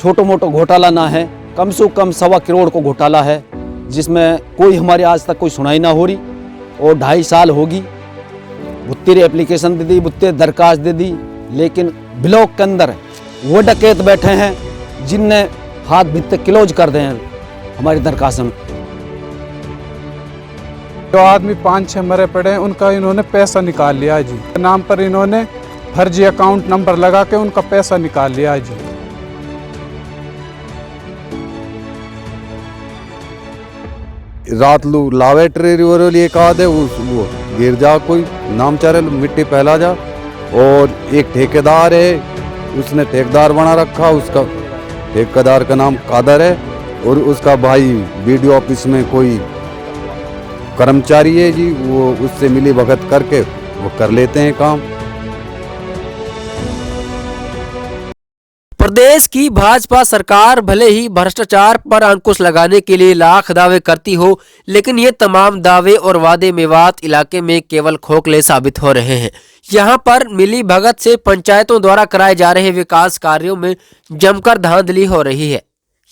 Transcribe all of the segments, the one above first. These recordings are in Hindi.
छोटो मोटो घोटाला ना है, कम से कम 1.25 करोड़ को घोटाला है, जिसमें कोई हमारी आज तक कोई सुनाई ना हो रही। और 2.5 साल होगी, बुत्तेरी एप्लीकेशन दे दी, बुत्ते दरखास्त दे दी, लेकिन ब्लॉक के अंदर वो डकैत बैठे हैं जिनने हाथ भित्ते क्लोज कर दे हैं हमारी दरखास्त में। जो आदमी 5-6 मरे पड़े हैं, उनका इन्होंने पैसा निकाल लिया जी। नाम पर इन्होंने फर्जी अकाउंट नंबर लगा के उनका पैसा निकाल लिया जी। रात लू लावे ट्रेरी एक आधे वो गिर जा, कोई नाम चारे मिट्टी फैला जा। और एक ठेकेदार है, उसने ठेकेदार बना रखा, उसका ठेकेदार का नाम कादर है, और उसका भाई बीडीओ ऑफिस में कोई कर्मचारी है जी, वो उससे मिली भगत करके वो कर लेते हैं काम। प्रदेश की भाजपा सरकार भले ही भ्रष्टाचार पर अंकुश लगाने के लिए लाख दावे करती हो, लेकिन ये तमाम दावे और वादे मेवात इलाके में केवल खोखले साबित हो रहे हैं। यहाँ पर मिली भगत से पंचायतों द्वारा कराए जा रहे विकास कार्यों में जमकर धांधली हो रही है।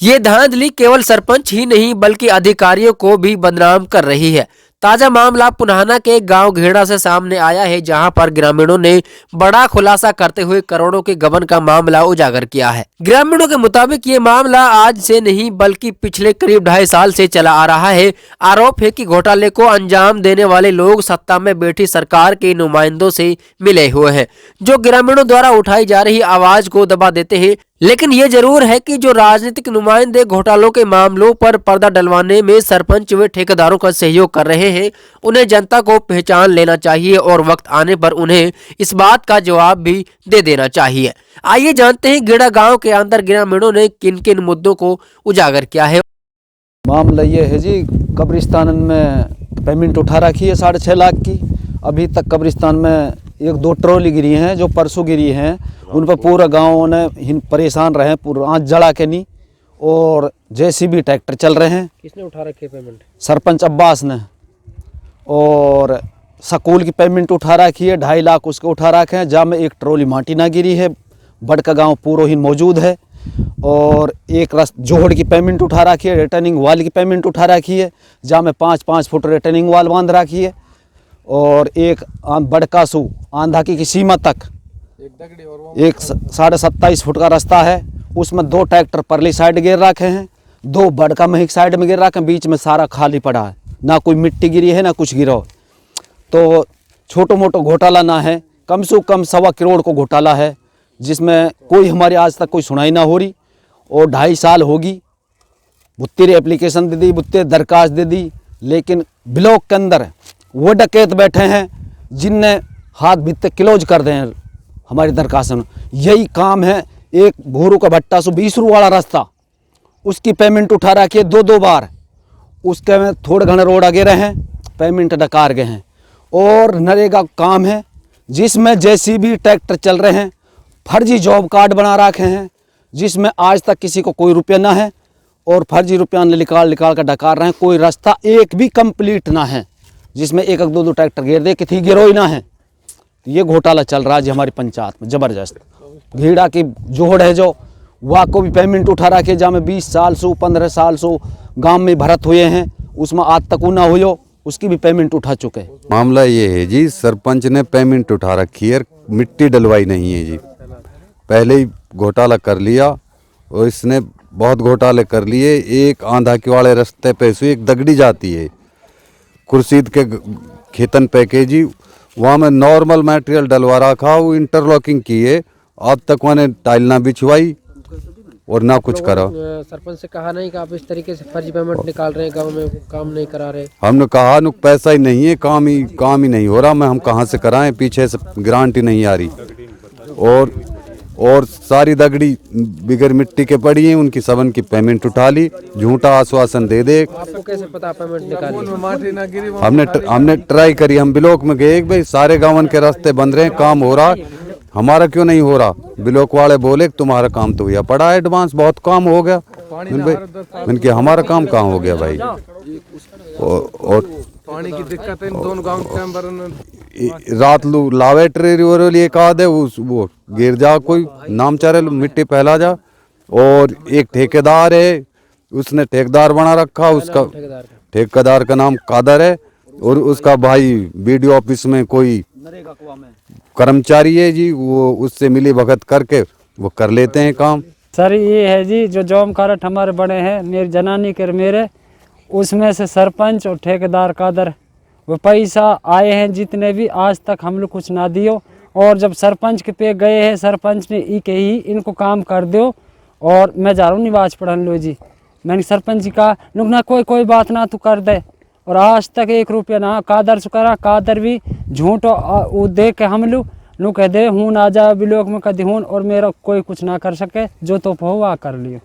ये धांधली केवल सरपंच ही नहीं बल्कि अधिकारियों को भी बदनाम कर रही है। ताजा मामला पुनाहना के गांव घेड़ा से सामने आया है, जहां पर ग्रामीणों ने बड़ा खुलासा करते हुए करोड़ों के गबन का मामला उजागर किया है। ग्रामीणों के मुताबिक ये मामला आज से नहीं बल्कि पिछले करीब 2.5 साल से चला आ रहा है। आरोप है कि घोटाले को अंजाम देने वाले लोग सत्ता में बैठी सरकार के नुमाइंदों से मिले हुए हैं, जो ग्रामीणों द्वारा उठाई जा रही आवाज को दबा देते हैं। लेकिन ये जरूर है कि जो राजनीतिक नुमाइंदे घोटालों के मामलों पर पर्दा डलवाने में सरपंच व ठेकेदारों का सहयोग कर रहे हैं, उन्हें जनता को पहचान लेना चाहिए और वक्त आने पर उन्हें इस बात का जवाब भी दे देना चाहिए। आइए जानते हैं गेड़ा गांव के अंदर ग्रामीणों ने किन किन मुद्दों को उजागर किया है। मामला ये है जी, कब्रिस्तान में पेमेंट उठा रखी है 6.5 लाख की। अभी तक कब्रिस्तान में 1-2 ट्रॉली गिरी हैं, जो परसों गिरी हैं, उन पर पूरा गाँव ने परेशान रहे, पूरा आँच जड़ा के नहीं। और जेसीबी ट्रैक्टर चल रहे हैं। किसने उठा रखी है पेमेंट? सरपंच अब्बास ने। और स्कूल की पेमेंट उठा रखी है, 2.5 लाख उसके उठा रखे हैं, जहाँ में 1 ट्रॉली माटी ना गिरी है। बड़का गांव पूरा ही मौजूद है। और एक जोहड़ की पेमेंट उठा रखी है, रिटर्निंग वाल की पेमेंट उठा रखी है, जहाँ में 5-5 फुट रिटर्निंग वाल बांध रखी है। और एक बड़का सू आंधा की सीमा तक एक 27.5 फुट का रास्ता है, उसमें 2 ट्रैक्टर परली साइड गिर रखे हैं, 2 बड़का महक साइड में गिर रखे हैं, बीच में सारा खाली पड़ा है, ना कोई मिट्टी गिरी है ना कुछ गिरा। तो छोटो मोटो घोटाला ना है, कम से कम 1.25 करोड़ को घोटाला है, जिसमें कोई हमारी आज तक कोई सुनाई ना हो रही। और 2.5 साल होगी, बुत्तेरी एप्लीकेशन दे दी, बुत्ते दरखास्त दे दी, लेकिन ब्लॉक के अंदर वो डकैत बैठे हैं जिनने हाथ भित्ते क्लोज कर दे हैं हमारी दरखास्त में। यही काम है। एक भोरू का भट्टा सो 20 रू वाला रास्ता, उसकी पेमेंट उठा रखी है 2-2 बार, उसके में थोड़े घने रोड आगे रहे हैं, पेमेंट डकार गए हैं। और नरेगा काम है जिसमें जेसीबी ट्रैक्टर चल रहे हैं, फर्जी जॉब कार्ड बना रखे हैं, जिसमें आज तक किसी को कोई रुपया ना है, और फर्जी रुपया निकाल कर डकार रहे हैं। कोई रास्ता एक भी कंप्लीट ना है, जिसमें 1-2 ट्रैक्टर गिर दे, किसी गिरोई ना है। ये घोटाला चल रहा है जी हमारी पंचायत में जबरदस्त। घेड़ा की जोहड़ है, जो वहाँ को भी पेमेंट उठा रखी है, जहाँ में 20 साल से 15 साल से गांव में भरत हुए हैं, उसमें आज तक ना हुई, उसकी भी पेमेंट उठा चुके हैं। मामला ये है जी, सरपंच ने पेमेंट उठा रखी है, मिट्टी डलवाई नहीं है जी। पहले ही घोटाला कर लिया, और इसने बहुत घोटाले कर लिए। एक आंधा के वाले रास्ते पे से एक दगड़ी जाती है खुर्शीद के खेतन पे के जी, वहाँ में नॉर्मल मटेरियल डलवा रखा, वो इंटरलॉकिंग की है, अब तक मैंने टाइल ना बिछवाई और ना कुछ करा। सरपंच से कहा नहीं कि आप इस तरीके से फर्जी पेमेंट निकाल रहे हैं, गांव में काम नहीं करा रहे? हमने कहा नुक पैसा ही नहीं है, काम ही नहीं हो रहा, मैं हम कहाँ से कराएं, पीछे से गारंटी नहीं आ रही। और सारी दगड़ी बिगर मिट्टी के पड़ी है, उनकी सबन की पेमेंट उठा ली, झूठा आश्वासन दे दे। आपको कैसे पता पेमेंट निकाली? हमने ट्राई करी, हम ब्लॉक में गए, भाई सारे गाँव के रास्ते बंद रहे, काम हो रहा, हमारा क्यों नहीं हो रहा? ब्लॉक वाले बोले तुम्हारा काम तो हुआ पड़ा है, एडवांस बहुत काम हो गया। इनके हमारा काम कहाँ हो गया भाई? और पानी की दिक्कत है दोनों गांव के अंदर। रात लू लावे ट्रेरी एक आधे वो गिर जा, कोई नाम चारे मिट्टी फैला जा। और एक ठेकेदार है, उसने ठेकेदार बना रखा, उसका ठेकेदार का नाम कादर है, और उसका भाई बीडीओ ऑफिस में कोई कर्मचारी है जी, वो उससे मिली भगत करके वो कर लेते हैं काम। सर ये है जी जो जॉम कारट हमारे बने हैं मेरी जनानी के मेरे, उसमें से सरपंच और ठेकेदार कादर वो पैसा आए हैं जितने भी आज तक हम लोग कुछ ना दियो, और जब सरपंच के पे गए हैं सरपंच ने ई के ही इनको काम कर दो, और मैं जा रहा हूँ निवास पढ़न लो जी। मैंने सरपंच जी कहा लोग ना कोई बात ना तू कर दे, और आज तक 1 रुपया ना कादर चुका, कादर भी झूठ वो दे के हम लोग कह दे हूँ ना जा भी लोग में कदी हूँ, और मेरा कोई कुछ ना कर सके, जो तो हुआ कर लियो।